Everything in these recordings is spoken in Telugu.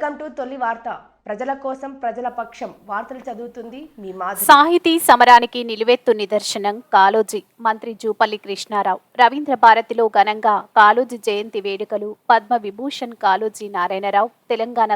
వెల్కమ్ టు తొలి వార్త. ప్రజల కోసం ప్రజల పక్షం. వార్తలు చదువుతుంది మీ మాధురి. సాహితీ సమరానికి నిలువెత్తు నిదర్శనం కాళోజీ. మంత్రి జూపల్లి కృష్ణారావు. రవీంద్ర భారతిలో ఘనంగా కాళోజీ జయంతి వేడుకలు. పద్మ విభూషణ్ కాళోజీ నారాయణరావు తెలంగాణ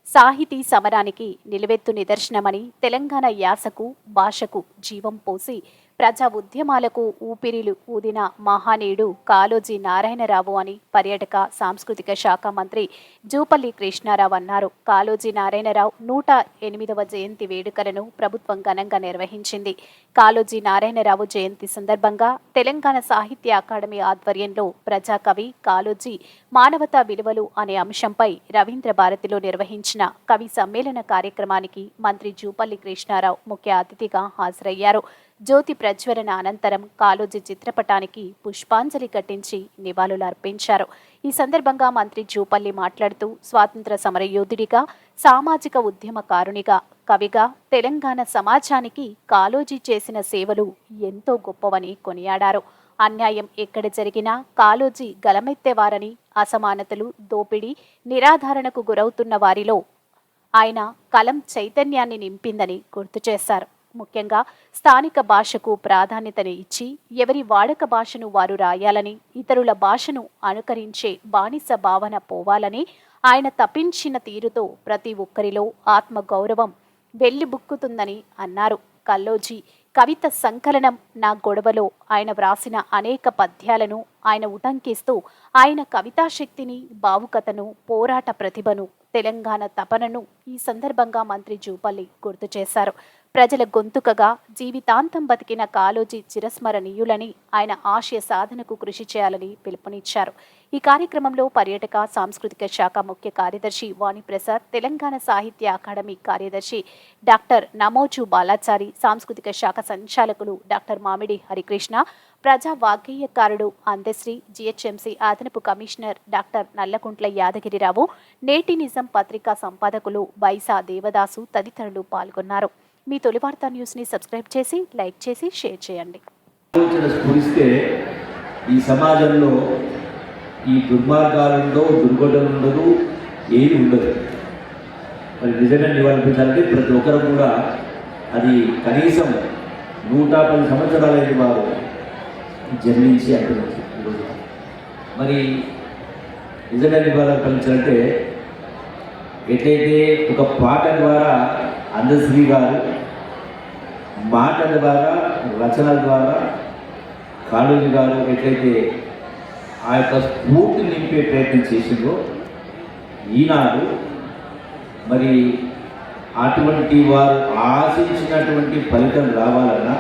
సాహితీ సమరానికి నిలువెత్తు నిదర్శనమని, తెలంగాణ యాసకు భాషకు జీవం పోసి ప్రజా ఉద్యమాలకు ఊపిరిలు ఊదిన మహానీయుడు కాళోజీ నారాయణరావు అని పర్యాటక సాంస్కృతిక శాఖ మంత్రి జూపల్లి కృష్ణారావు అన్నారు. కాళోజీ నారాయణరావు 108వ జయంతి వేడుకలను ప్రభుత్వం ఘనంగా నిర్వహించింది. కాళోజీ నారాయణరావు జయంతి సందర్భంగా తెలంగాణ సాహిత్య అకాడమీ ఆధ్వర్యంలో ప్రజాకవి కాళోజీ మానవతా విలువలు అనే అంశంపై రవీంద్ర భారతిలో నిర్వహించిన కవి సమ్మేళన కార్యక్రమానికి మంత్రి జూపల్లి కృష్ణారావు ముఖ్య అతిథిగా హాజరయ్యారు. జ్యోతి ప్రజ్వలన అనంతరం కాళోజీ చిత్రపటానికి పుష్పాంజలి ఘటించి నివాళులర్పించారు. ఈ సందర్భంగా మంత్రి జూపల్లి మాట్లాడుతూ స్వాతంత్ర సమరయోధుడిగా, సామాజిక ఉద్యమకారునిగా, కవిగా తెలంగాణ సమాజానికి కాళోజీ చేసిన సేవలు ఎంతో గొప్పవని కొనియాడారు. అన్యాయం ఎక్కడ జరిగినా కాళోజీ గలమెత్తేవారని, అసమానతలు, దోపిడీ, నిరాధారణకు గురవుతున్న వారిలో ఆయన కలం చైతన్యాన్ని నింపిందని గుర్తు చేశారు. ముఖ్యంగా స్థానిక భాషకు ప్రాధాన్యతను ఇచ్చి ఎవరి వాడక భాషను వారు రాయాలని, ఇతరుల భాషను అనుకరించే బానిస భావన పోవాలని ఆయన తప్పించిన తీరుతో ప్రతి ఒక్కరిలో ఆత్మగౌరవం వెల్లిబుక్కుతుందని అన్నారు. కాళోజీ కవిత సంకలనం నా గొడవలో ఆయన వ్రాసిన అనేక పద్యాలను ఆయన ఉటంకిస్తూ ఆయన కవితాశక్తిని, భావుకతను, పోరాట ప్రతిభను, తెలంగాణ తపనను ఈ సందర్భంగా మంత్రి జూపల్లి గుర్తు చేశారు. ప్రజల గొంతుకగా జీవితాంతం బతికిన కాళోజీ చిరస్మరణీయులని, ఆయన ఆశయ సాధనకు కృషి చేయాలని పిలుపునిచ్చారు. ఈ కార్యక్రమంలో పర్యాటక సాంస్కృతిక శాఖ ముఖ్య కార్యదర్శి వాణిప్రసాద్, తెలంగాణ సాహిత్య అకాడమీ కార్యదర్శి డాక్టర్ నమోజు బాలాచారి, సాంస్కృతిక శాఖ సంచాలకులు డాక్టర్ మామిడి హరికృష్ణ, ప్రజా వాగ్గేయకారుడు అందశ్రీ, జిహెచ్ఎంసీ అదనపు కమిషనర్ డాక్టర్ నల్లకుంట్ల యాదగిరిరావు, నేటి నిజం పత్రికా సంపాదకులు బైసా దేవదాసు తదితరులు పాల్గొన్నారు. మీ తొలి వార్తా న్యూస్ ని సబ్స్క్రైబ్ చేసి, లైక్ చేసి, షేర్ చేయండి. ఈ సమాజంలో ఈ దుర్మార్గాలుండో, దుర్ఘటనలు ఏది ఉండదు. మరి నిజంగా నివారించాలంటే ప్రతి ఒక్కరు కూడా అది కనీసం 110 సంవత్సరాలైన వారు జన్మించి అంటున్నారు. ఈరోజు మరి నిజంగా నివారించాలంటే ఎట్లయితే ఒక పాట ద్వారా అందశ్రీ గారు మాటల ద్వారా, రచనల ద్వారా కాళోజీ గారు ఎట్లయితే ఆ యొక్క స్ఫూర్తి నింపే ప్రయత్నం చేసిందో, ఈనాడు మరి అటువంటి వారు ఆశించినటువంటి ఫలితం రావాలన్నా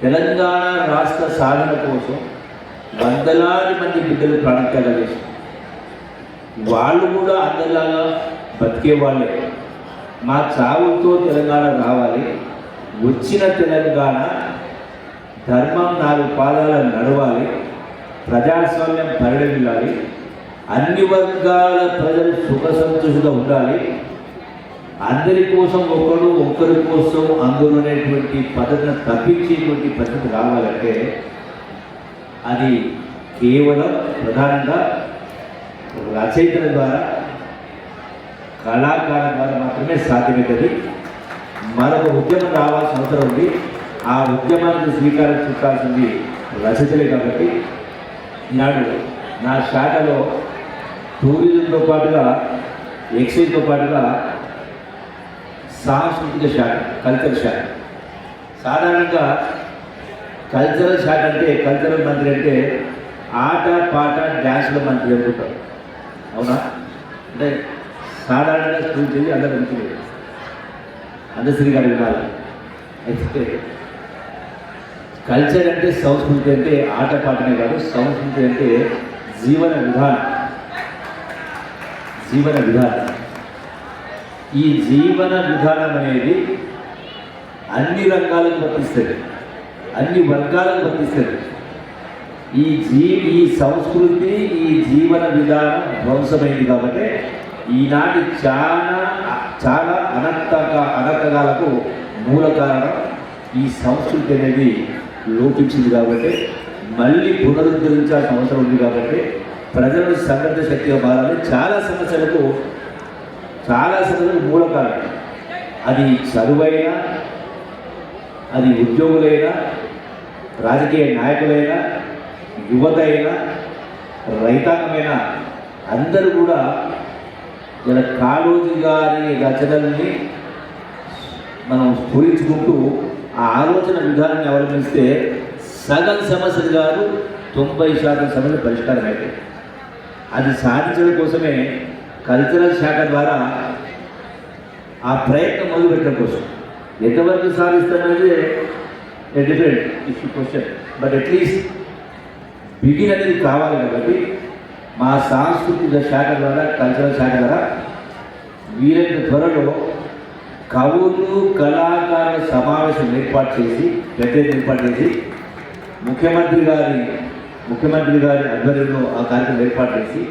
తెలంగాణ రాష్ట్ర సాధన కోసం వందలాది మంది బిడ్డలు ప్రాణత్యాగాలు చేశారు. వాళ్ళు కూడా అందరిలాగా బతికే వాళ్ళే. మా చావుతో తెలంగాణ రావాలి, వచ్చిన తెలంగాణ ధర్మం 4 పాదాల నడవాలి, ప్రజాస్వామ్యం పరిడమిల్లాలి, అన్ని వర్గాల ప్రజలు సుఖ సంతోషంగా ఉండాలి, అందరి కోసం ఒకరి కోసం అందరూ అనేటువంటి పద్ధతిని తప్పించేటువంటి పరిస్థితి రావాలంటే అది కేవలం ప్రధానంగా రచయితల ద్వారా, కళాకారుల ద్వారా మాత్రమే సాధ్యమవుతుంది. మరొక ఉద్యమం రావాల్సిన అవసరం ఉంది. ఆ ఉద్యమానికి శ్రీకారం చుట్టాల్సింది రచయితలే. కాబట్టి ఈనాడు నా శాఖలో టూరిజంతో పాటుగా, ఎక్సైజ్తో పాటుగా సాంస్కృతిక శాఖ, కల్చరల్ శాఖ. సాధారణంగా కల్చరల్ శాఖ అంటే, కల్చరల్ మంత్రి అంటే ఆట పాట డ్యాన్స్ల మంత్రి అనుకుంటారు. అవునా? అంటే సాధారణంగా స్కూల్ చేసి అందరూ అనుకునేది అందశ్రీ గారు వినాలి. అయితే కల్చర్ అంటే, సంస్కృతి అంటే ఆట పాటనే కాదు, సంస్కృతి అంటే జీవన విధానం. ఈ జీవన విధానం అనేది అన్ని రంగాలకు వర్తిస్తుంది, అన్ని వర్గాలకు వర్తిస్తుంది. ఈ సంస్కృతి, ఈ జీవన విధానం ధ్వంసమైంది. కాబట్టి ఈనాటి చాలా అనర్థకాలకు మూల కారణం ఈ సంస్కృతి అనేది లోపించింది. కాబట్టి మళ్ళీ పునరుద్ధరించాల్సిన అవసరం ఉంది. కాబట్టి ప్రజలను సంఘటిత శక్తిగా మారాలి. చాలా సమస్యలకు మూల కారణం అది చదువైనా, అది ఉద్యోగులైనా, రాజకీయ నాయకులైనా, యువత అయినా, రైతాంగమైనా అందరూ కూడా ఇలా కాళోజీ గారి రచనల్ని మనం స్ఫురించుకుంటూ ఆ ఆలోచన విధానాన్ని అవలంబిస్తే సగం సమస్యలు కాదు 90% సమస్యలు పరిష్కారం అవుతాయి. అది సాధించడం కోసమే కల్చరల్ శాఖ ద్వారా ఆ ప్రయత్నం మొదలుపెట్టడం కోసం ఎంతవరకు సాధిస్తామనేది different issue question, but at least begin అనేది కావాలి. కాబట్టి మా సాంస్కృతిక శాఖ ద్వారా, కల్చరల్ శాఖ ద్వారా వీలైన త్వరలో కవులు కళాకారుల సమావేశం ఏర్పాటు చేసి ముఖ్యమంత్రి గారి ఆధ్వర్యంలో ఆ కార్యక్రమం ఏర్పాటు చేసి